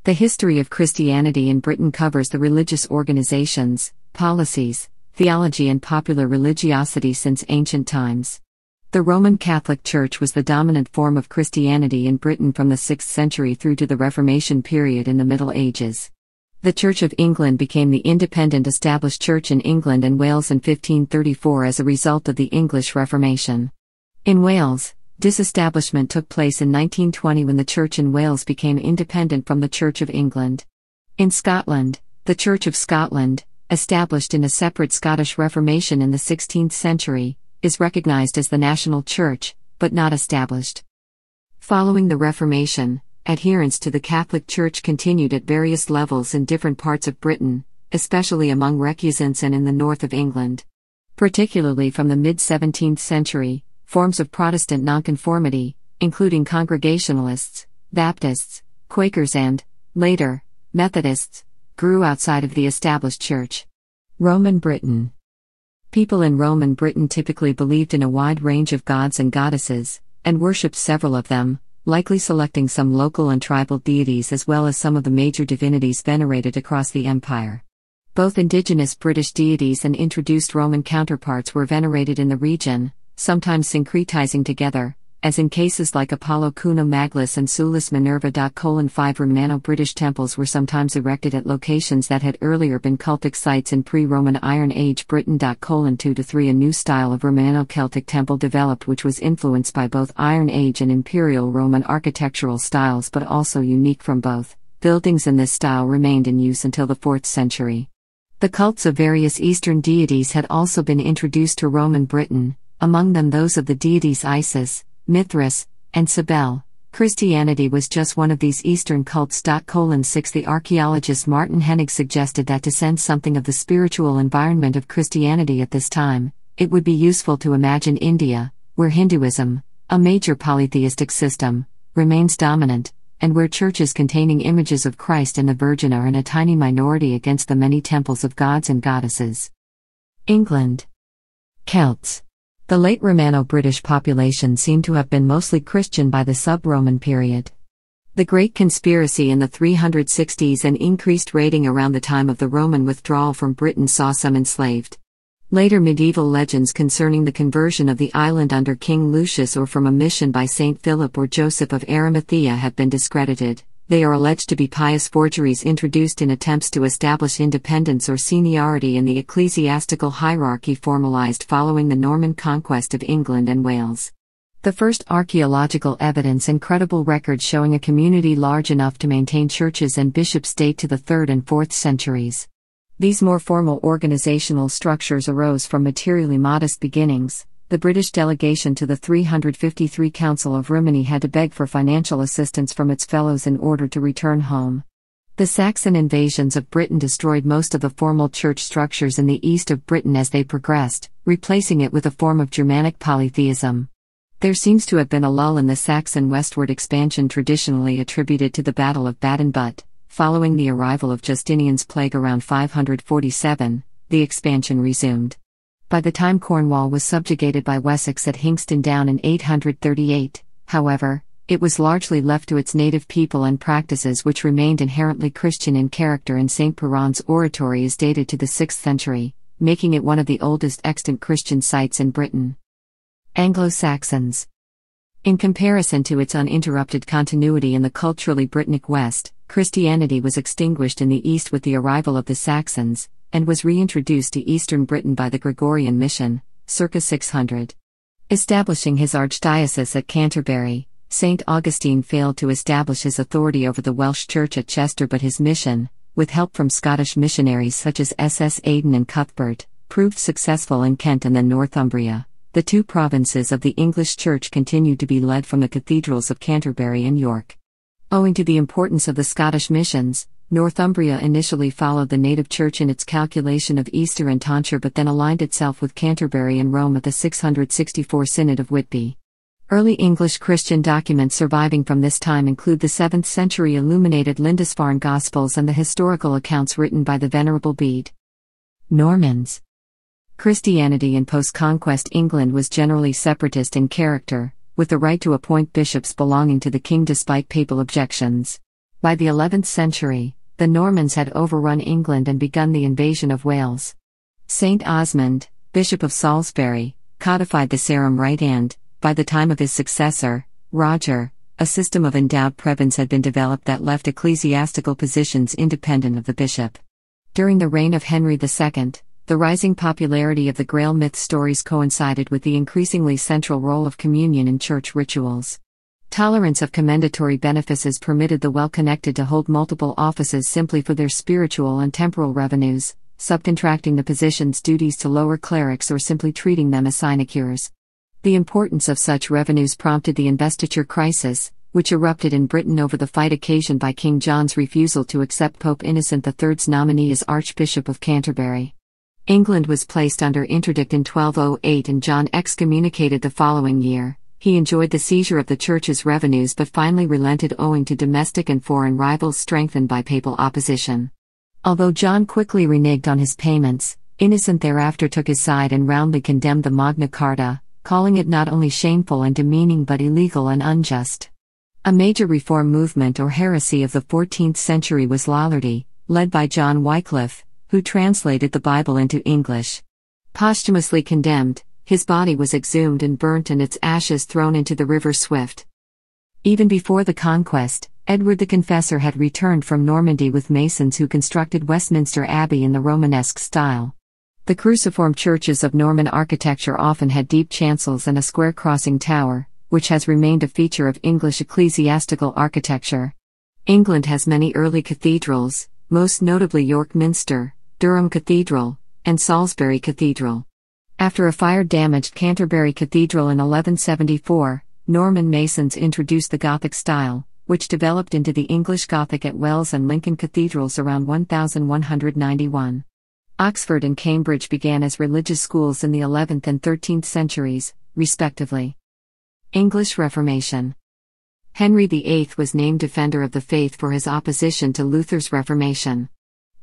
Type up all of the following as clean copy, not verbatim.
The history of Christianity in Britain covers the religious organizations, policies, theology and popular religiosity since ancient times. The Roman Catholic Church was the dominant form of Christianity in Britain from the 6th century through to the Reformation period in the Middle Ages. The Church of England became the independent established church in England and Wales in 1534 as a result of the English Reformation. In Wales, disestablishment took place in 1920 when the Church in Wales became independent from the Church of England. In Scotland, the Church of Scotland, established in a separate Scottish Reformation in the 16th century, is recognized as the national church, but not established. Following the Reformation, adherence to the Catholic Church continued at various levels in different parts of Britain, especially among recusants and in the north of England. Particularly from the mid-17th century, forms of Protestant nonconformity, including Congregationalists, Baptists, Quakers and, later, Methodists, grew outside of the established church. Roman Britain. People in Roman Britain typically believed in a wide range of gods and goddesses, and worshipped several of them, likely selecting some local and tribal deities as well as some of the major divinities venerated across the empire. Both indigenous British deities and introduced Roman counterparts were venerated in the region, sometimes syncretizing together, as in cases like Apollo Cuna Magnus and Sulis Minerva. 5 Romano-British temples were sometimes erected at locations that had earlier been cultic sites in pre-Roman Iron Age Britain. 2-3 A new style of Romano-Celtic temple developed which was influenced by both Iron Age and Imperial Roman architectural styles but also unique from both. Buildings in this style remained in use until the 4th century. The cults of various Eastern deities had also been introduced to Roman Britain, among them those of the deities Isis, Mithras, and Cybele. Christianity was just one of these Eastern cults. 6 The archaeologist Martin Hennig suggested that to sense something of the spiritual environment of Christianity at this time, it would be useful to imagine India, where Hinduism, a major polytheistic system, remains dominant, and where churches containing images of Christ and the Virgin are in a tiny minority against the many temples of gods and goddesses. England. Celts. The late Romano-British population seemed to have been mostly Christian by the sub-Roman period. The Great Conspiracy in the 360s and increased raiding around the time of the Roman withdrawal from Britain saw some enslaved. Later medieval legends concerning the conversion of the island under King Lucius or from a mission by Saint Philip or Joseph of Arimathea have been discredited. They are alleged to be pious forgeries introduced in attempts to establish independence or seniority in the ecclesiastical hierarchy formalized following the Norman conquest of England and Wales. The first archaeological evidence and credible records showing a community large enough to maintain churches and bishops date to the 3rd and 4th centuries. These more formal organizational structures arose from materially modest beginnings. The British delegation to the 353 Council of Rimini had to beg for financial assistance from its fellows in order to return home. The Saxon invasions of Britain destroyed most of the formal church structures in the east of Britain as they progressed, replacing it with a form of Germanic polytheism. There seems to have been a lull in the Saxon westward expansion traditionally attributed to the Battle of Baden but, following the arrival of Justinian's plague around 547, the expansion resumed. By the time Cornwall was subjugated by Wessex at Hingston Down in 838, however, it was largely left to its native people and practices which remained inherently Christian in character, and St. Piran's oratory is dated to the 6th century, making it one of the oldest extant Christian sites in Britain. Anglo-Saxons. In comparison to its uninterrupted continuity in the culturally Britannic West, Christianity was extinguished in the East with the arrival of the Saxons, and was reintroduced to eastern Britain by the Gregorian mission, circa 600. Establishing his archdiocese at Canterbury, St. Augustine failed to establish his authority over the Welsh Church at Chester, but his mission, with help from Scottish missionaries such as S.S. Aidan and Cuthbert, proved successful in Kent and then Northumbria. The two provinces of the English Church continued to be led from the cathedrals of Canterbury and York. Owing to the importance of the Scottish missions, Northumbria initially followed the native church in its calculation of Easter and tonsure, but then aligned itself with Canterbury and Rome at the 664 Synod of Whitby. Early English Christian documents surviving from this time include the 7th century illuminated Lindisfarne Gospels and the historical accounts written by the Venerable Bede. Normans. Christianity in post-conquest England was generally separatist in character, with the right to appoint bishops belonging to the king despite papal objections. By the 11th century, the Normans had overrun England and begun the invasion of Wales. Saint Osmund, Bishop of Salisbury, codified the Sarum Rite and, by the time of his successor, Roger, a system of endowed prebends had been developed that left ecclesiastical positions independent of the bishop. During the reign of Henry II, the rising popularity of the Grail myth stories coincided with the increasingly central role of communion in church rituals. Tolerance of commendatory benefices permitted the well-connected to hold multiple offices simply for their spiritual and temporal revenues, subcontracting the position's duties to lower clerics or simply treating them as sinecures. The importance of such revenues prompted the investiture crisis, which erupted in Britain over the fight occasioned by King John's refusal to accept Pope Innocent III's nominee as Archbishop of Canterbury. England was placed under interdict in 1208 and John excommunicated the following year. He enjoyed the seizure of the church's revenues but finally relented owing to domestic and foreign rivals strengthened by papal opposition. Although John quickly reneged on his payments, Innocent thereafter took his side and roundly condemned the Magna Carta, calling it not only shameful and demeaning but illegal and unjust. A major reform movement or heresy of the 14th century was Lollardy, led by John Wycliffe, who translated the Bible into English. Posthumously condemned, his body was exhumed and burnt and its ashes thrown into the River Swift. Even before the conquest, Edward the Confessor had returned from Normandy with masons who constructed Westminster Abbey in the Romanesque style. The cruciform churches of Norman architecture often had deep chancels and a square crossing tower, which has remained a feature of English ecclesiastical architecture. England has many early cathedrals, most notably York Minster, Durham Cathedral, and Salisbury Cathedral. After a fire-damaged Canterbury Cathedral in 1174, Norman masons introduced the Gothic style, which developed into the English Gothic at Wells and Lincoln cathedrals around 1191. Oxford and Cambridge began as religious schools in the 11th and 13th centuries, respectively. English Reformation. Henry VIII was named Defender of the Faith for his opposition to Luther's Reformation.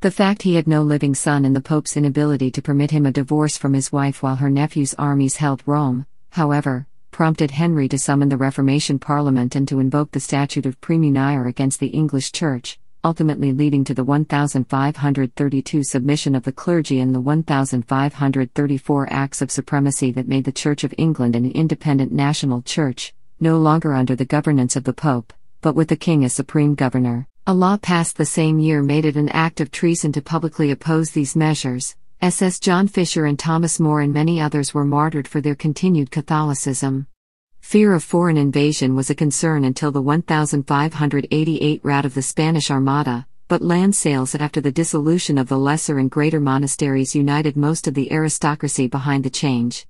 The fact he had no living son and the Pope's inability to permit him a divorce from his wife while her nephew's armies held Rome, however, prompted Henry to summon the Reformation Parliament and to invoke the Statute of Praemunire against the English Church, ultimately leading to the 1532 submission of the clergy and the 1534 Acts of Supremacy that made the Church of England an independent national church, no longer under the governance of the Pope, but with the King as supreme governor. A law passed the same year made it an act of treason to publicly oppose these measures. SS John Fisher and Thomas More and many others were martyred for their continued Catholicism. Fear of foreign invasion was a concern until the 1588 rout of the Spanish Armada, but land sales after the dissolution of the lesser and greater monasteries united most of the aristocracy behind the change.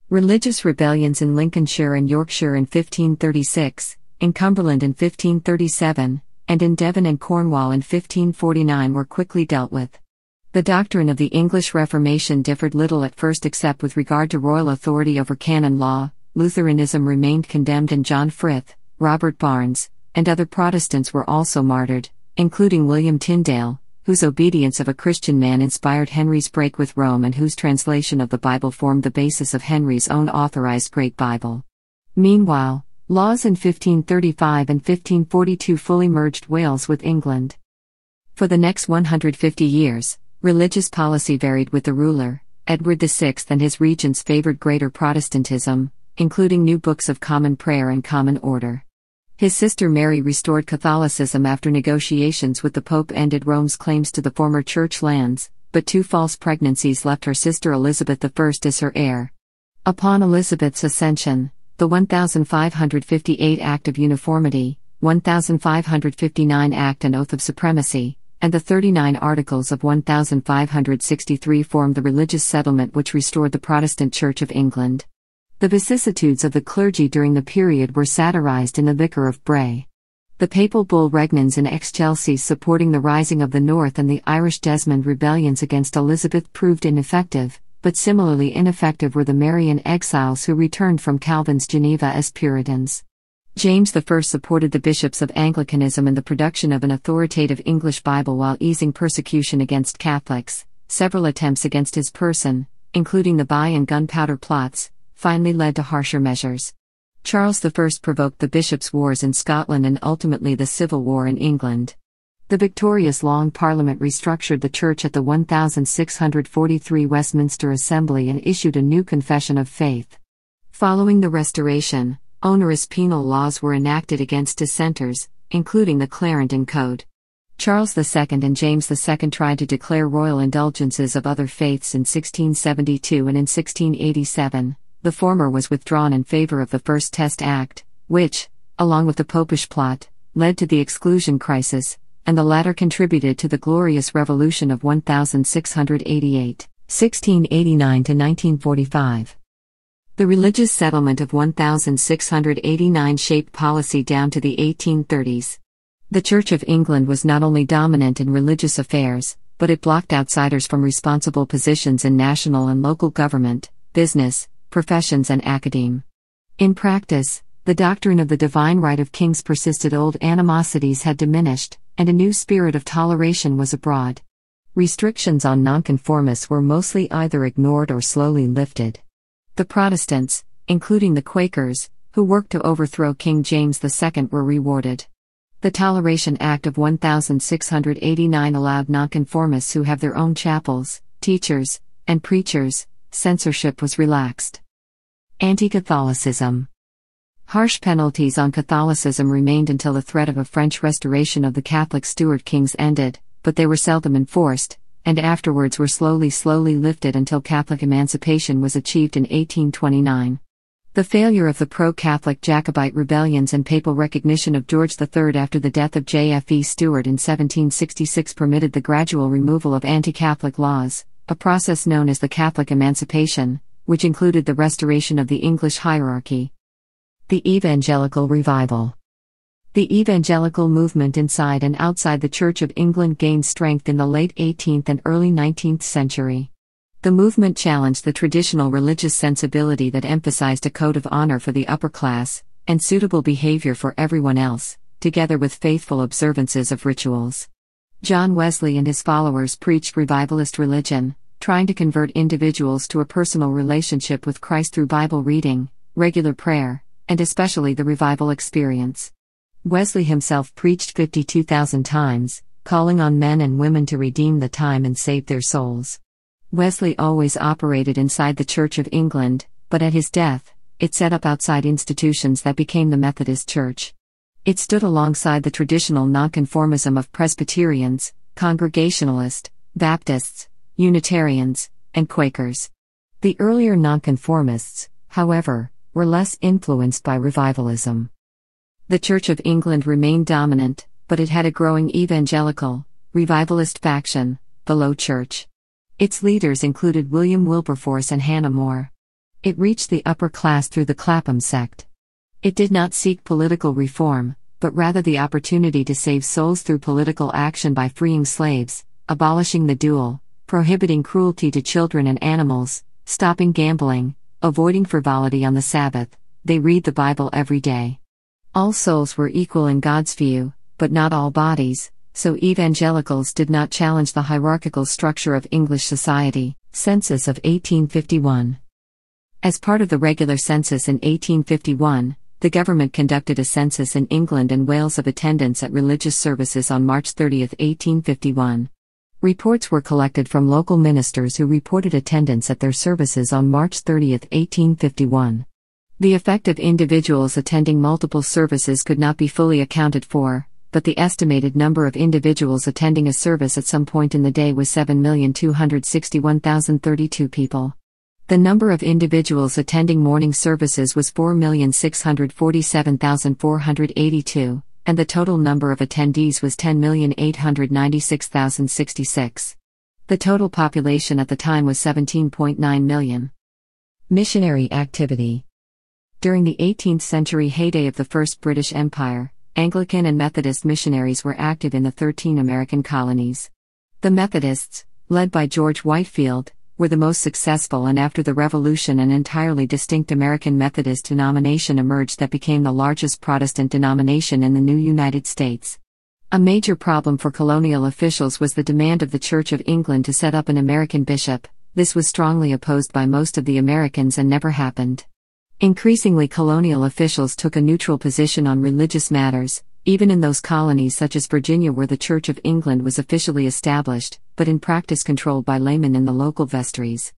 Religious rebellions in Lincolnshire and Yorkshire in 1536, in Cumberland in 1537, and in Devon and Cornwall in 1549 were quickly dealt with. The doctrine of the English Reformation differed little at first except with regard to royal authority over canon law. Lutheranism remained condemned and John Frith, Robert Barnes, and other Protestants were also martyred, including William Tyndale, whose obedience of a Christian man inspired Henry's break with Rome and whose translation of the Bible formed the basis of Henry's own authorized Great Bible. Meanwhile, laws in 1535 and 1542 fully merged Wales with England. For the next 150 years, religious policy varied with the ruler. Edward VI and his regents favored greater Protestantism, including new books of common prayer and common order. His sister Mary restored Catholicism after negotiations with the Pope ended Rome's claims to the former church lands, but 2 false pregnancies left her sister Elizabeth I as her heir. Upon Elizabeth's ascension, the 1558 Act of Uniformity, 1559 Act and Oath of Supremacy, and the 39 Articles of 1563 formed the religious settlement which restored the Protestant Church of England. The vicissitudes of the clergy during the period were satirized in The Vicar of Bray. The papal bull Regnans in Excelsis supporting the rising of the North and the Irish Desmond rebellions against Elizabeth proved ineffective, but similarly ineffective were the Marian exiles who returned from Calvin's Geneva as Puritans. James I supported the bishops of Anglicanism in the production of an authoritative English Bible while easing persecution against Catholics. Several attempts against his person, including the Buy and Gunpowder plots, finally led to harsher measures. Charles I provoked the bishops' wars in Scotland and ultimately the Civil War in England. The victorious Long Parliament restructured the church at the 1643 Westminster Assembly and issued a new Confession of Faith. Following the Restoration, onerous penal laws were enacted against dissenters, including the Clarendon Code. Charles II and James II tried to declare royal indulgences of other faiths in 1672 and in 1687. The former was withdrawn in favor of the First Test Act, which, along with the Popish Plot, led to the Exclusion Crisis, and the latter contributed to the Glorious Revolution of 1688, 1689 to 1945. The religious settlement of 1689 shaped policy down to the 1830s. The Church of England was not only dominant in religious affairs, but it blocked outsiders from responsible positions in national and local government, business, professions and academe. In practice, the doctrine of the divine right of kings persisted. Old animosities had diminished, and a new spirit of toleration was abroad. Restrictions on nonconformists were mostly either ignored or slowly lifted. The Protestants, including the Quakers, who worked to overthrow King James II, were rewarded. The Toleration Act of 1689 allowed nonconformists who have their own chapels, teachers, and preachers. Censorship was relaxed. Anti-Catholicism. Harsh penalties on Catholicism remained until the threat of a French restoration of the Catholic Stuart kings ended, but they were seldom enforced, and afterwards were slowly lifted until Catholic emancipation was achieved in 1829. The failure of the pro-Catholic Jacobite rebellions and papal recognition of George III after the death of J.F.E. Stuart in 1766 permitted the gradual removal of anti-Catholic laws, a process known as the Catholic Emancipation, which included the restoration of the English hierarchy. The Evangelical Revival. The evangelical movement inside and outside the Church of England gained strength in the late 18th and early 19th century. The movement challenged the traditional religious sensibility that emphasized a code of honor for the upper class, and suitable behavior for everyone else, together with faithful observances of rituals. John Wesley and his followers preached revivalist religion, trying to convert individuals to a personal relationship with Christ through Bible reading, regular prayer, and especially the revival experience. Wesley himself preached 52,000 times, calling on men and women to redeem the time and save their souls. Wesley always operated inside the Church of England, but at his death, it set up outside institutions that became the Methodist Church. It stood alongside the traditional nonconformism of Presbyterians, Congregationalists, Baptists, Unitarians, and Quakers. The earlier nonconformists, however, were less influenced by revivalism. The Church of England remained dominant, but it had a growing evangelical, revivalist faction, the Low Church. Its leaders included William Wilberforce and Hannah More. It reached the upper class through the Clapham sect. It did not seek political reform, but rather the opportunity to save souls through political action by freeing slaves, abolishing the duel, prohibiting cruelty to children and animals, stopping gambling, avoiding frivolity on the Sabbath. They read the Bible every day. All souls were equal in God's view, but not all bodies, so evangelicals did not challenge the hierarchical structure of English society. Census of 1851. As part of the regular census in 1851, the government conducted a census in England and Wales of attendance at religious services on March 30, 1851. Reports were collected from local ministers who reported attendance at their services on March 30, 1851. The effect of individuals attending multiple services could not be fully accounted for, but the estimated number of individuals attending a service at some point in the day was 7,261,032 people. The number of individuals attending morning services was 4,647,482, and the total number of attendees was 10,896,066. The total population at the time was 17.9 million. Missionary activity. During the 18th century heyday of the First British Empire, Anglican and Methodist missionaries were active in the 13 American colonies. The Methodists, led by George Whitefield, were the most successful, and after the Revolution an entirely distinct American Methodist denomination emerged that became the largest Protestant denomination in the new United States. A major problem for colonial officials was the demand of the Church of England to set up an American bishop. This was strongly opposed by most of the Americans and never happened. Increasingly, colonial officials took a neutral position on religious matters, even in those colonies such as Virginia where the Church of England was officially established, but in practice controlled by laymen in the local vestries.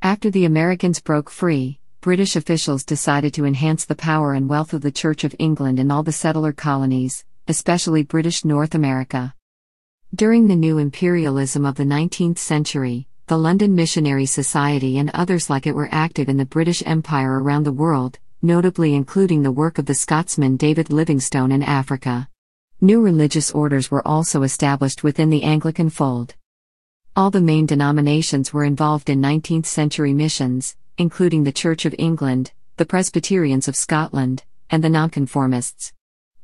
After the Americans broke free, British officials decided to enhance the power and wealth of the Church of England in all the settler colonies, especially British North America. During the new imperialism of the 19th century, the London Missionary Society and others like it were active in the British Empire around the world, notably including the work of the Scotsman David Livingstone in Africa. New religious orders were also established within the Anglican fold. All the main denominations were involved in 19th century missions, including the Church of England, the Presbyterians of Scotland, and the Nonconformists.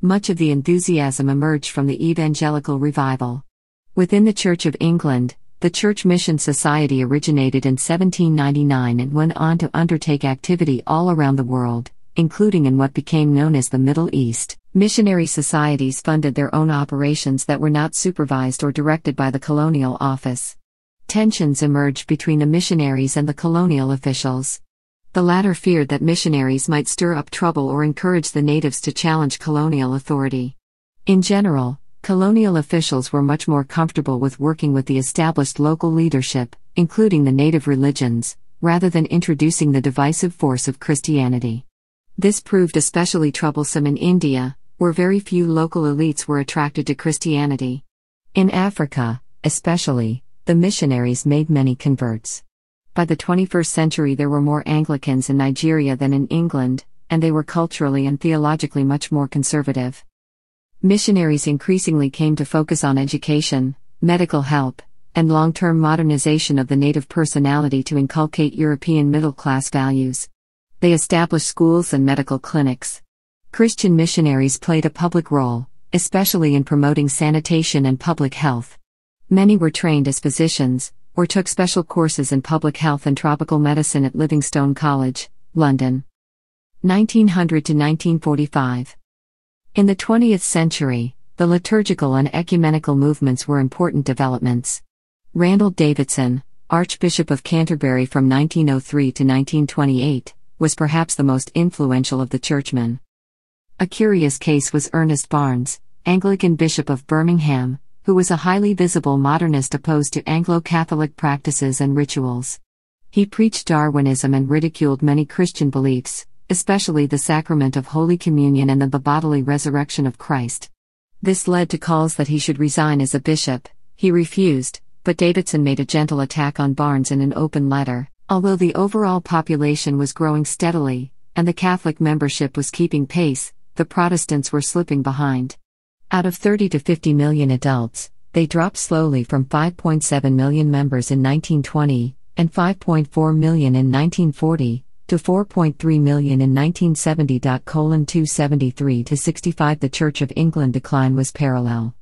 Much of the enthusiasm emerged from the Evangelical Revival. Within the Church of England, the Church Mission Society originated in 1799 and went on to undertake activity all around the world, including in what became known as the Middle East. Missionary societies funded their own operations that were not supervised or directed by the colonial office. Tensions emerged between the missionaries and the colonial officials. The latter feared that missionaries might stir up trouble or encourage the natives to challenge colonial authority. In general, colonial officials were much more comfortable with working with the established local leadership, including the native religions, rather than introducing the divisive force of Christianity. This proved especially troublesome in India, where very few local elites were attracted to Christianity. In Africa, especially, the missionaries made many converts. By the 21st century there were more Anglicans in Nigeria than in England, and they were culturally and theologically much more conservative. Missionaries increasingly came to focus on education, medical help, and long-term modernization of the native personality to inculcate European middle-class values. They established schools and medical clinics. Christian missionaries played a public role, especially in promoting sanitation and public health. Many were trained as physicians, or took special courses in public health and tropical medicine at Livingstone College, London. 1900 to 1945. In the 20th century, the liturgical and ecumenical movements were important developments. Randall Davidson, Archbishop of Canterbury from 1903 to 1928, was perhaps the most influential of the churchmen. A curious case was Ernest Barnes, Anglican Bishop of Birmingham, who was a highly visible modernist opposed to Anglo-Catholic practices and rituals. He preached Darwinism and ridiculed many Christian beliefs, especially the sacrament of Holy Communion and the bodily resurrection of Christ. This led to calls that he should resign as a bishop. He refused, but Davidson made a gentle attack on Barnes in an open letter. Although the overall population was growing steadily, and the Catholic membership was keeping pace, the Protestants were slipping behind. Out of 30 to 50 million adults, they dropped slowly from 5.7 million members in 1920, and 5.4 million in 1940, to 4.3 million in 1970. 273 to 65. The Church of England decline was parallel.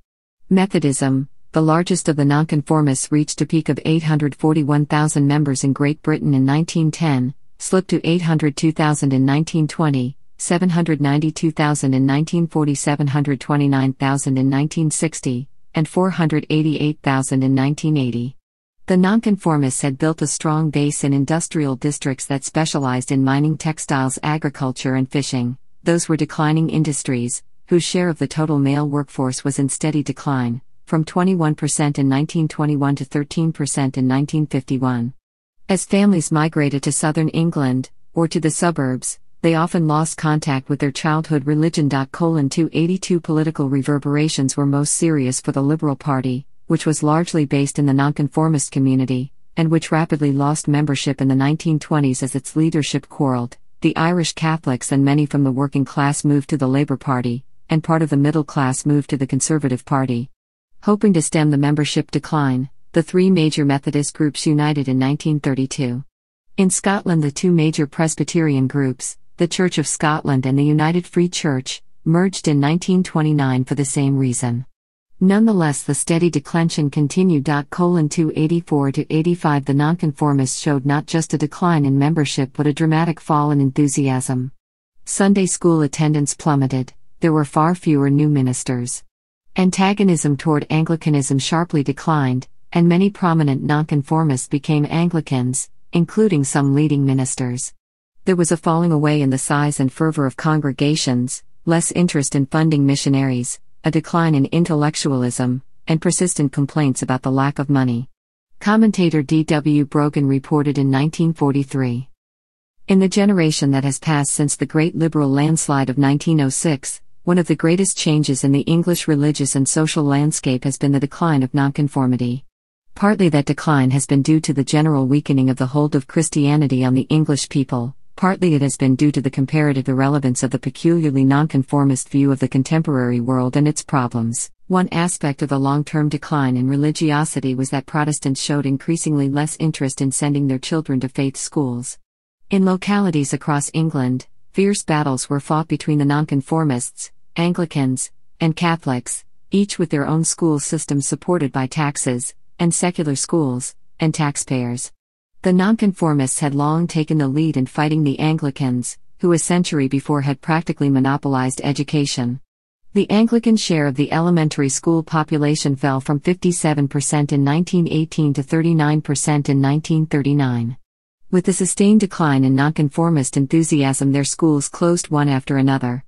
Methodism, the largest of the nonconformists, reached a peak of 841,000 members in Great Britain in 1910, slipped to 802,000 in 1920, 792,000 in 1940, 729,000 in 1960, and 488,000 in 1980. The nonconformists had built a strong base in industrial districts that specialized in mining, textiles, agriculture, and fishing. Those were declining industries, whose share of the total male workforce was in steady decline, from 21% in 1921 to 13% in 1951. As families migrated to southern England, or to the suburbs, they often lost contact with their childhood religion. 282 Political reverberations were most serious for the Liberal Party, which was largely based in the nonconformist community, and which rapidly lost membership in the 1920s as its leadership quarreled. The Irish Catholics and many from the working class moved to the Labour Party, and part of the middle class moved to the Conservative Party. Hoping to stem the membership decline, the three major Methodist groups united in 1932. In Scotland, the two major Presbyterian groups, the Church of Scotland and the United Free Church, merged in 1929 for the same reason. Nonetheless, the steady declension continued. 284 to 85. The nonconformists showed not just a decline in membership but a dramatic fall in enthusiasm. Sunday school attendance plummeted, there were far fewer new ministers. Antagonism toward Anglicanism sharply declined, and many prominent nonconformists became Anglicans, including some leading ministers. There was a falling away in the size and fervor of congregations, less interest in funding missionaries, a decline in intellectualism, and persistent complaints about the lack of money. Commentator D. W. Brogan reported in 1943. In the generation that has passed since the great liberal landslide of 1906, one of the greatest changes in the English religious and social landscape has been the decline of nonconformity. Partly that decline has been due to the general weakening of the hold of Christianity on the English people, partly it has been due to the comparative irrelevance of the peculiarly nonconformist view of the contemporary world and its problems. One aspect of the long-term decline in religiosity was that Protestants showed increasingly less interest in sending their children to faith schools. In localities across England, fierce battles were fought between the nonconformists, Anglicans, and Catholics, each with their own school system supported by taxes, and secular schools, and taxpayers. The nonconformists had long taken the lead in fighting the Anglicans, who a century before had practically monopolized education. The Anglican share of the elementary school population fell from 57% in 1918 to 39% in 1939. With the sustained decline in nonconformist enthusiasm, their schools closed one after another.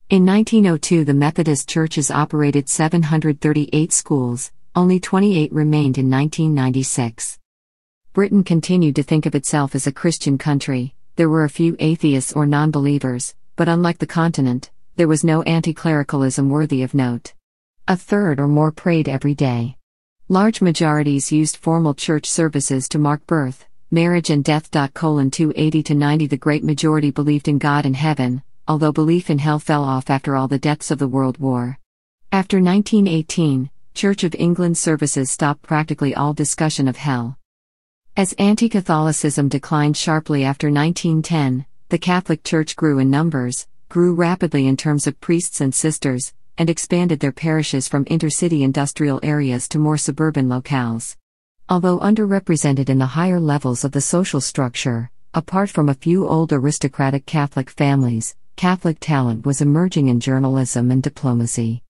In 1902, the Methodist churches operated 738 schools, only 28 remained in 1996. Britain continued to think of itself as a Christian country. There were a few atheists or non-believers, but unlike the continent, there was no anti-clericalism worthy of note. A third or more prayed every day. Large majorities used formal church services to mark birth, marriage and death. 280 to 90 The great majority believed in God and heaven, although belief in hell fell off after all the deaths of the World War. After 1918, Church of England services stopped practically all discussion of hell. As anti-Catholicism declined sharply after 1910, the Catholic Church grew in numbers, grew rapidly in terms of priests and sisters, and expanded their parishes from intercity industrial areas to more suburban locales. Although underrepresented in the higher levels of the social structure, apart from a few old aristocratic Catholic families, Catholic talent was emerging in journalism and diplomacy.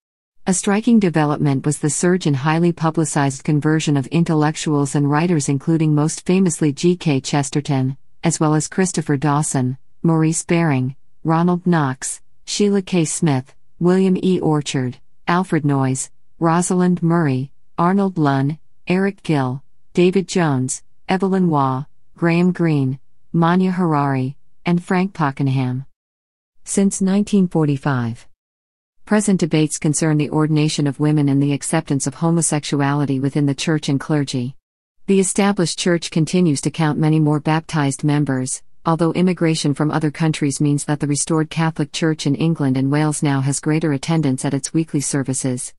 A striking development was the surge in highly publicized conversion of intellectuals and writers, including most famously G.K. Chesterton, as well as Christopher Dawson, Maurice Baring, Ronald Knox, Sheila K. Smith, William E. Orchard, Alfred Noyes, Rosalind Murray, Arnold Lunn, Eric Gill, David Jones, Evelyn Waugh, Graham Greene, Manya Harari, and Frank Pakenham. Since 1945. Present debates concern the ordination of women and the acceptance of homosexuality within the church and clergy. The established church continues to count many more baptized members, although immigration from other countries means that the restored Catholic Church in England and Wales now has greater attendance at its weekly services.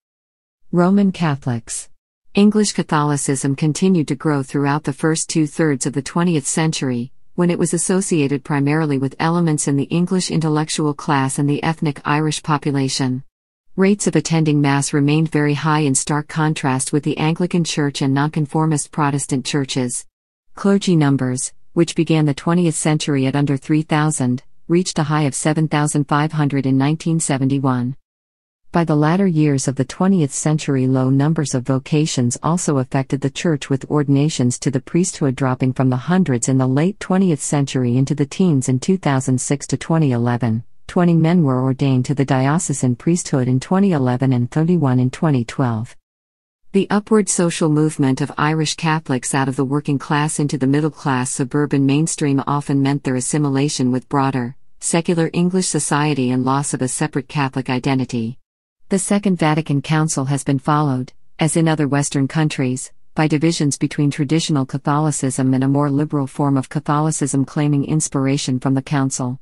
Roman Catholics. English Catholicism continued to grow throughout the first two-thirds of the 20th century, when it was associated primarily with elements in the English intellectual class and the ethnic Irish population. Rates of attending Mass remained very high, in stark contrast with the Anglican Church and nonconformist Protestant churches. Clergy numbers, which began the 20th century at under 3,000, reached a high of 7,500 in 1971. By the latter years of the 20th century, low numbers of vocations also affected the church, with ordinations to the priesthood dropping from the hundreds in the late 20th century into the teens in 2006 to 2011. 20 men were ordained to the diocesan priesthood in 2011 and 31 in 2012. The upward social movement of Irish Catholics out of the working class into the middle-class suburban mainstream often meant their assimilation with broader, secular English society and loss of a separate Catholic identity. The Second Vatican Council has been followed, as in other Western countries, by divisions between traditional Catholicism and a more liberal form of Catholicism claiming inspiration from the Council.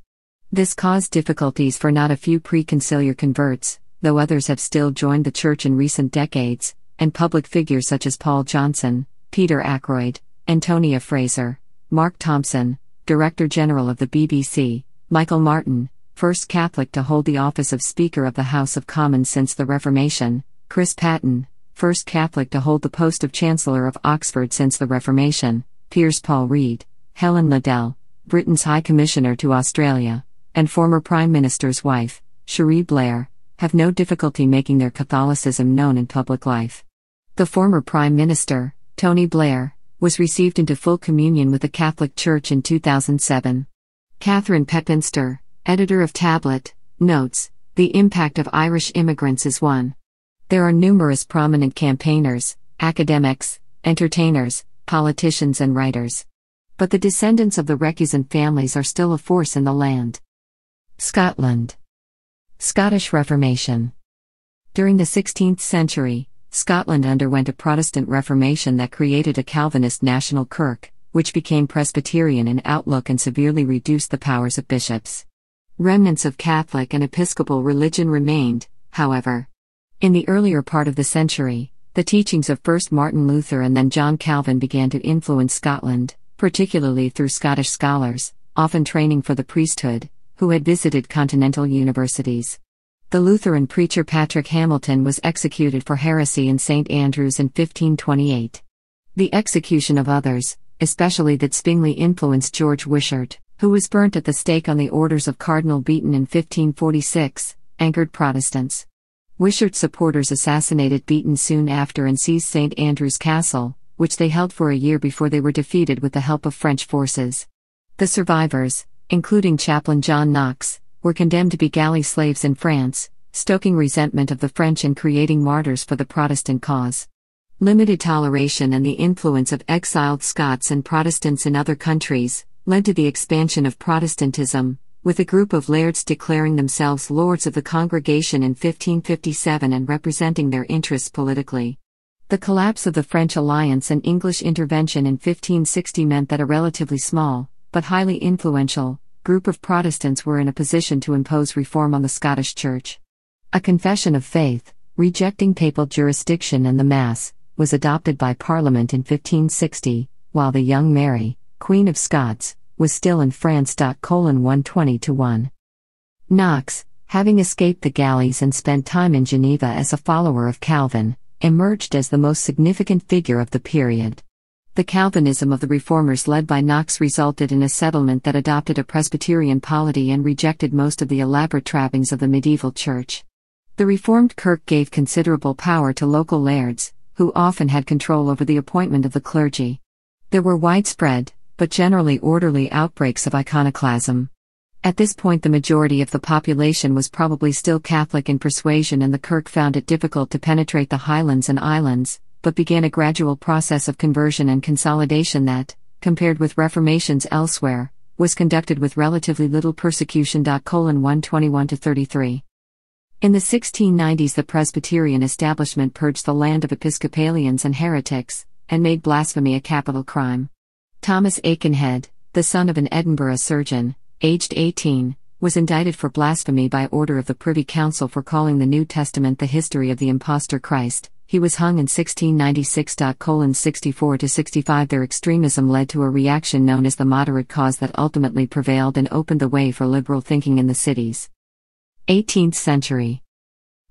This caused difficulties for not a few pre-conciliar converts, though others have still joined the Church in recent decades, and public figures such as Paul Johnson, Peter Ackroyd, Antonia Fraser, Mark Thompson, Director General of the BBC, Michael Martin, first Catholic to hold the office of Speaker of the House of Commons since the Reformation, Chris Patten, first Catholic to hold the post of Chancellor of Oxford since the Reformation, Piers Paul Reid, Helen Liddell, Britain's High Commissioner to Australia, and former Prime Minister's wife, Cherie Blair, have no difficulty making their Catholicism known in public life. The former Prime Minister, Tony Blair, was received into full communion with the Catholic Church in 2007. Catherine Pepinster, editor of Tablet, notes, The impact of Irish immigrants is one. There are numerous prominent campaigners, academics, entertainers, politicians and writers. But the descendants of the recusant families are still a force in the land. Scotland. Scottish Reformation. During the 16th century, Scotland underwent a Protestant Reformation that created a Calvinist national kirk, which became Presbyterian in outlook and severely reduced the powers of bishops. Remnants of Catholic and Episcopal religion remained, however. In the earlier part of the century, the teachings of first Martin Luther and then John Calvin began to influence Scotland, particularly through Scottish scholars, often training for the priesthood, who had visited continental universities. The Lutheran preacher Patrick Hamilton was executed for heresy in St. Andrews in 1528. The execution of others, especially that Zwingli influenced George Wishart, who was burnt at the stake on the orders of Cardinal Beaton in 1546, angered Protestants. Wishart's supporters assassinated Beaton soon after and seized St. Andrew's Castle, which they held for a year before they were defeated with the help of French forces. The survivors, including chaplain John Knox, were condemned to be galley slaves in France, stoking resentment of the French and creating martyrs for the Protestant cause. Limited toleration and the influence of exiled Scots and Protestants in other countries led to the expansion of Protestantism, with a group of lairds declaring themselves lords of the congregation in 1557 and representing their interests politically. The collapse of the French alliance and English intervention in 1560 meant that a relatively small, but highly influential, group of Protestants were in a position to impose reform on the Scottish Church. A confession of faith, rejecting papal jurisdiction and the Mass, was adopted by Parliament in 1560, while the young Mary, Queen of Scots, was still in France. 120-1. Knox, having escaped the galleys and spent time in Geneva as a follower of Calvin, emerged as the most significant figure of the period. The Calvinism of the reformers led by Knox resulted in a settlement that adopted a Presbyterian polity and rejected most of the elaborate trappings of the medieval church. The Reformed Kirk gave considerable power to local lairds, who often had control over the appointment of the clergy. There were widespread, but generally orderly outbreaks of iconoclasm. At this point the majority of the population was probably still Catholic in persuasion and the Kirk found it difficult to penetrate the Highlands and Islands, but began a gradual process of conversion and consolidation that, compared with reformations elsewhere, was conducted with relatively little persecution. 121-33. In the 1690s the Presbyterian establishment purged the land of Episcopalians and heretics, and made blasphemy a capital crime. Thomas Aikenhead, the son of an Edinburgh surgeon, aged 18, was indicted for blasphemy by order of the Privy Council for calling the New Testament the history of the impostor Christ. He was hung in 1696. 64-65. Their extremism led to a reaction known as the moderate cause that ultimately prevailed and opened the way for liberal thinking in the cities. 18th century.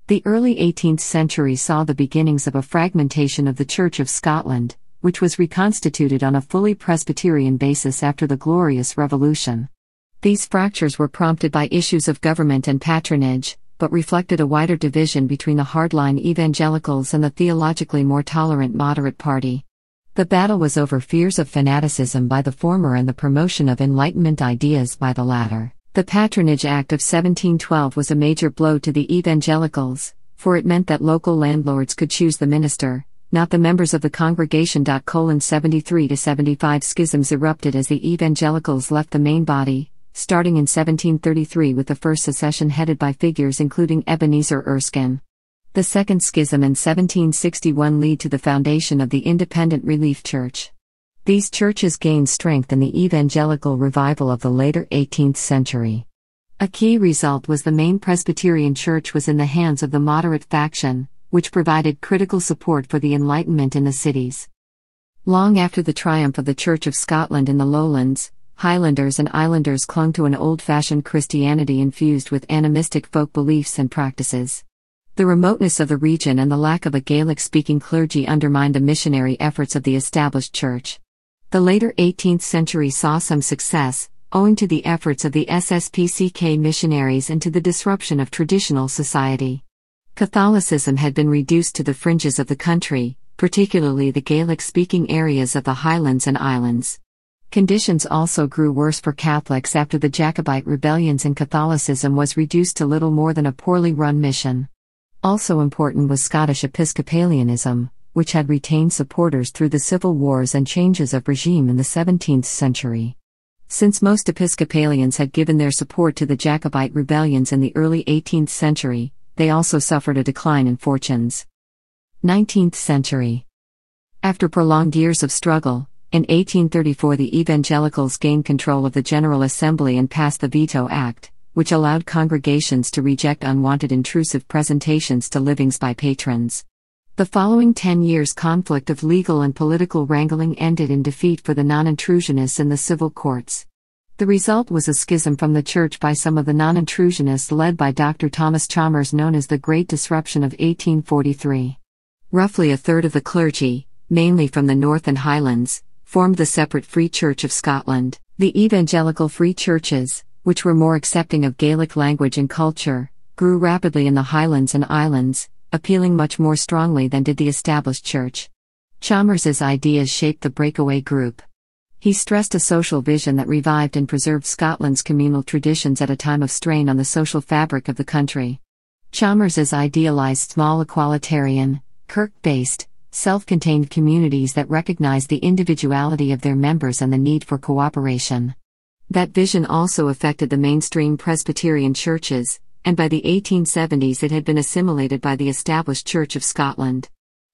The early 18th century saw the beginnings of a fragmentation of the Church of Scotland, which was reconstituted on a fully Presbyterian basis after the Glorious Revolution. These fractures were prompted by issues of government and patronage, but reflected a wider division between the hardline evangelicals and the theologically more tolerant moderate party. The battle was over fears of fanaticism by the former and the promotion of Enlightenment ideas by the latter. The Patronage Act of 1712 was a major blow to the evangelicals, for it meant that local landlords could choose the minister, not the members of the congregation. 73-75 Schisms erupted as the evangelicals left the main body, starting in 1733 with the first secession headed by figures including Ebenezer Erskine. The second schism in 1761 led to the foundation of the Independent Relief Church. These churches gained strength in the evangelical revival of the later 18th century. A key result was the main Presbyterian Church was in the hands of the moderate faction, which provided critical support for the Enlightenment in the cities. Long after the triumph of the Church of Scotland in the Lowlands, Highlanders and Islanders clung to an old-fashioned Christianity infused with animistic folk beliefs and practices. The remoteness of the region and the lack of a Gaelic-speaking clergy undermined the missionary efforts of the established church. The later 18th century saw some success, owing to the efforts of the SSPCK missionaries and to the disruption of traditional society. Catholicism had been reduced to the fringes of the country, particularly the Gaelic-speaking areas of the Highlands and Islands. Conditions also grew worse for Catholics after the Jacobite rebellions and Catholicism was reduced to little more than a poorly run mission. Also important was Scottish Episcopalianism, which had retained supporters through the civil wars and changes of regime in the 17th century. Since most Episcopalians had given their support to the Jacobite rebellions in the early 18th century, they also suffered a decline in fortunes. 19th century. After prolonged years of struggle, in 1834 the evangelicals gained control of the General Assembly and passed the Veto Act, which allowed congregations to reject unwanted intrusive presentations to livings by patrons. The following 10 years' conflict of legal and political wrangling ended in defeat for the non-intrusionists in the civil courts. The result was a schism from the Church by some of the non-intrusionists led by Dr. Thomas Chalmers, known as the Great Disruption of 1843. Roughly a third of the clergy, mainly from the North and Highlands, formed the separate Free Church of Scotland. The evangelical Free Churches, which were more accepting of Gaelic language and culture, grew rapidly in the Highlands and Islands, appealing much more strongly than did the established church. Chalmers's ideas shaped the breakaway group. He stressed a social vision that revived and preserved Scotland's communal traditions at a time of strain on the social fabric of the country. Chalmers's idealized small equalitarian, kirk-based, self-contained communities that recognized the individuality of their members and the need for cooperation. That vision also affected the mainstream Presbyterian churches, and by the 1870s it had been assimilated by the established Church of Scotland.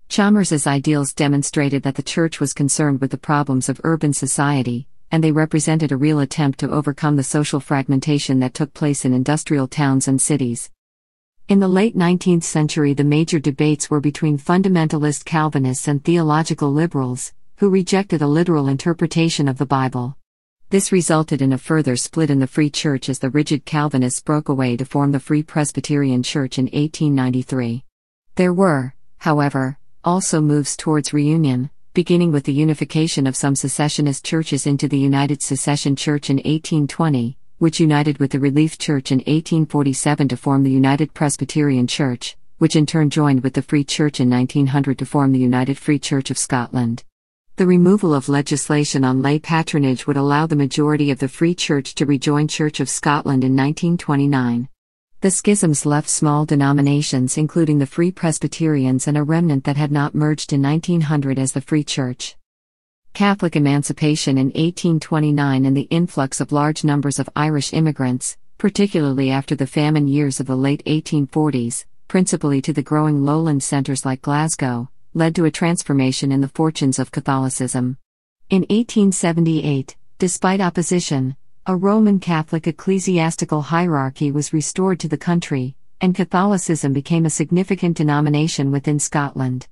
Chalmers's ideals demonstrated that the Church was concerned with the problems of urban society, and they represented a real attempt to overcome the social fragmentation that took place in industrial towns and cities. In the late 19th century, the major debates were between fundamentalist Calvinists and theological liberals, who rejected a literal interpretation of the Bible. This resulted in a further split in the Free Church as the rigid Calvinists broke away to form the Free Presbyterian Church in 1893. There were, however, also moves towards reunion, beginning with the unification of some secessionist churches into the United Secession Church in 1820, which united with the Relief Church in 1847 to form the United Presbyterian Church, which in turn joined with the Free Church in 1900 to form the United Free Church of Scotland. The removal of legislation on lay patronage would allow the majority of the Free Church to rejoin Church of Scotland in 1929. The schisms left small denominations, including the Free Presbyterians and a remnant that had not merged in 1900 as the Free Church. Catholic emancipation in 1829 and the influx of large numbers of Irish immigrants, particularly after the famine years of the late 1840s, principally to the growing lowland centres like Glasgow, led to a transformation in the fortunes of Catholicism. In 1878, despite opposition, a Roman Catholic ecclesiastical hierarchy was restored to the country, and Catholicism became a significant denomination within Scotland.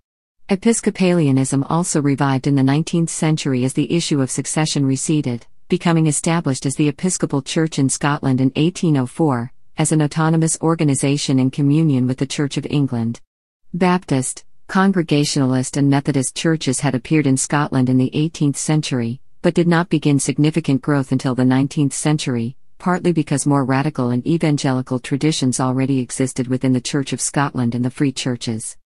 Episcopalianism also revived in the 19th century as the issue of succession receded, becoming established as the Episcopal Church in Scotland in 1804, as an autonomous organisation in communion with the Church of England. Baptist, Congregationalist and Methodist churches had appeared in Scotland in the 18th century, but did not begin significant growth until the 19th century, partly because more radical and evangelical traditions already existed within the Church of Scotland and the Free Churches.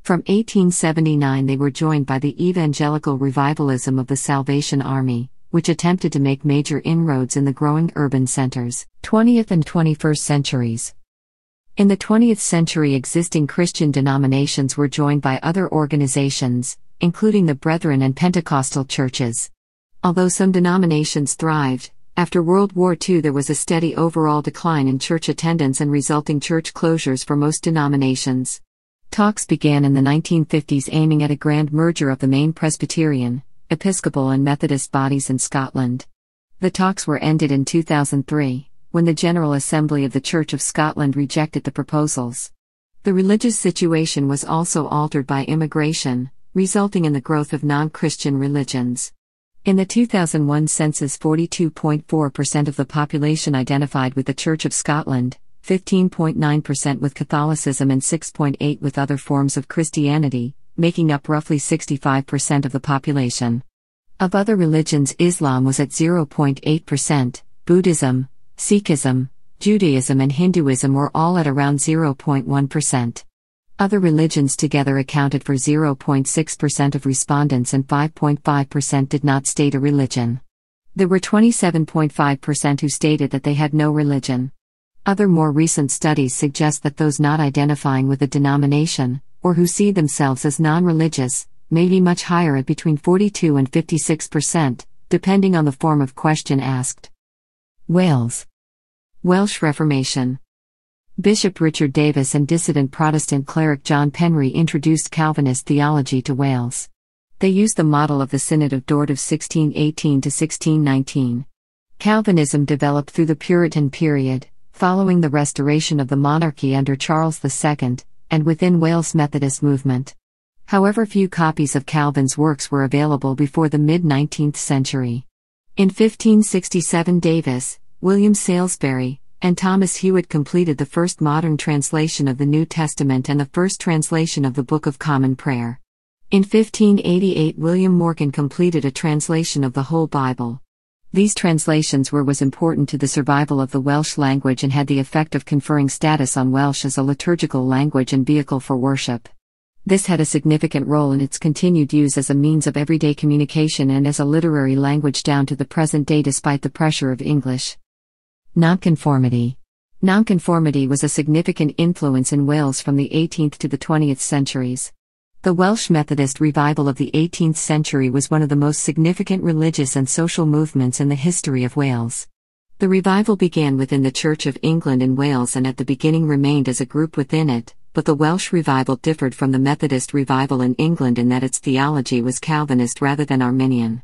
From 1879 they were joined by the evangelical revivalism of the Salvation Army, which attempted to make major inroads in the growing urban centers. 20th and 21st centuries. In the 20th century, existing Christian denominations were joined by other organizations, including the Brethren and Pentecostal churches. Although some denominations thrived, after World War II there was a steady overall decline in church attendance and resulting church closures for most denominations. Talks began in the 1950s aiming at a grand merger of the main Presbyterian, Episcopal and Methodist bodies in Scotland. The talks were ended in 2003, when the General Assembly of the Church of Scotland rejected the proposals. The religious situation was also altered by immigration, resulting in the growth of non-Christian religions. In the 2001 census, 42.4% of the population identified with the Church of Scotland, 15.9% with Catholicism and 6.8% with other forms of Christianity, making up roughly 65% of the population. Of other religions, Islam was at 0.8%, Buddhism, Sikhism, Judaism and Hinduism were all at around 0.1%. Other religions together accounted for 0.6% of respondents and 5.5% did not state a religion. There were 27.5% who stated that they had no religion. Other more recent studies suggest that those not identifying with a denomination, or who see themselves as non-religious, may be much higher at between 42 and 56%, depending on the form of question asked. Wales. Welsh Reformation. Bishop Richard Davis and dissident Protestant cleric John Penry introduced Calvinist theology to Wales. They used the model of the Synod of Dort of 1618 to 1619. Calvinism developed through the Puritan period, following the restoration of the monarchy under Charles II, and within Wales Methodist movement. However, few copies of Calvin's works were available before the mid-19th century. In 1567 Davis, William Salisbury, and Thomas Hewitt completed the first modern translation of the New Testament and the first translation of the Book of Common Prayer. In 1588 William Morgan completed a translation of the whole Bible. These translations was important to the survival of the Welsh language and had the effect of conferring status on Welsh as a liturgical language and vehicle for worship. This had a significant role in its continued use as a means of everyday communication and as a literary language down to the present day despite the pressure of English. Nonconformity. Nonconformity was a significant influence in Wales from the 18th to the 20th centuries. The Welsh Methodist revival of the 18th century was one of the most significant religious and social movements in the history of Wales. The revival began within the Church of England in Wales and at the beginning remained as a group within it, but the Welsh revival differed from the Methodist revival in England in that its theology was Calvinist rather than Arminian.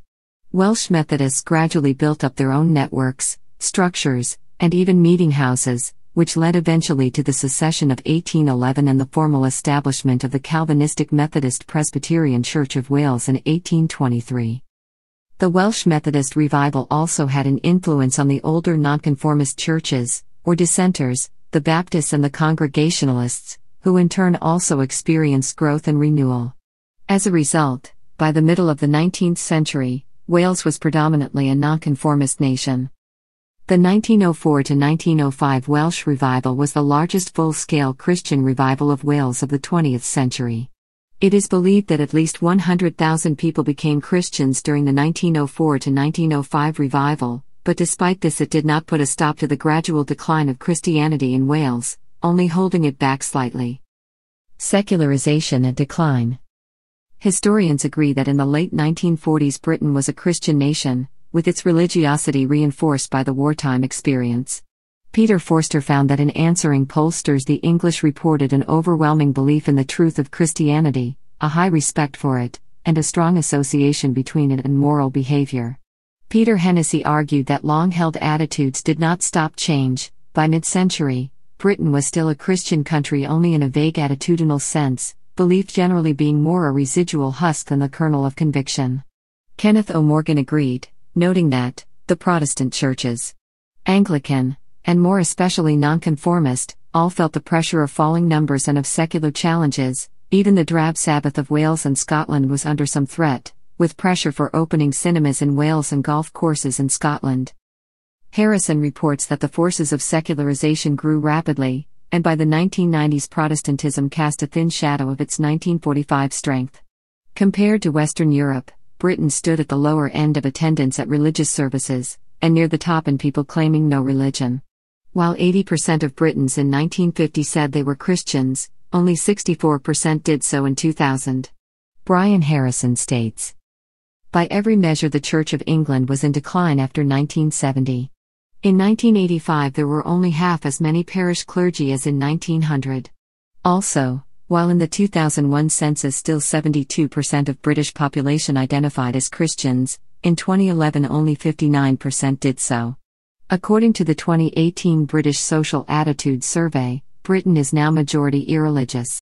Welsh Methodists gradually built up their own networks, structures, and even meeting houses, which led eventually to the secession of 1811 and the formal establishment of the Calvinistic Methodist Presbyterian Church of Wales in 1823. The Welsh Methodist revival also had an influence on the older nonconformist churches, or dissenters, the Baptists and the Congregationalists, who in turn also experienced growth and renewal. As a result, by the middle of the 19th century, Wales was predominantly a nonconformist nation. The 1904 to 1905 Welsh Revival was the largest full-scale Christian revival of Wales of the 20th century. It is believed that at least 100,000 people became Christians during the 1904 to 1905 revival, but despite this it did not put a stop to the gradual decline of Christianity in Wales, only holding it back slightly. Secularization and decline. Historians agree that in the late 1940s Britain was a Christian nation, with its religiosity reinforced by the wartime experience. Peter Forster found that in answering pollsters the English reported an overwhelming belief in the truth of Christianity, a high respect for it, and a strong association between it and moral behavior. Peter Hennessy argued that long-held attitudes did not stop change. By mid-century, Britain was still a Christian country only in a vague attitudinal sense, belief generally being more a residual husk than the kernel of conviction. Kenneth O. Morgan agreed, noting that the Protestant churches, Anglican, and more especially nonconformist, all felt the pressure of falling numbers and of secular challenges. Even the drab Sabbath of Wales and Scotland was under some threat, with pressure for opening cinemas in Wales and golf courses in Scotland. Harrison reports that the forces of secularization grew rapidly, and by the 1990s Protestantism cast a thin shadow of its 1945 strength. Compared to Western Europe, Britain stood at the lower end of attendance at religious services, and near the top in people claiming no religion. While 80% of Britons in 1950 said they were Christians, only 64% did so in 2000. Brian Harrison states, "By every measure the Church of England was in decline after 1970. In 1985 there were only half as many parish clergy as in 1900. Also, while in the 2001 census still 72% of British population identified as Christians, in 2011 only 59% did so." According to the 2018 British Social Attitudes Survey, Britain is now majority irreligious.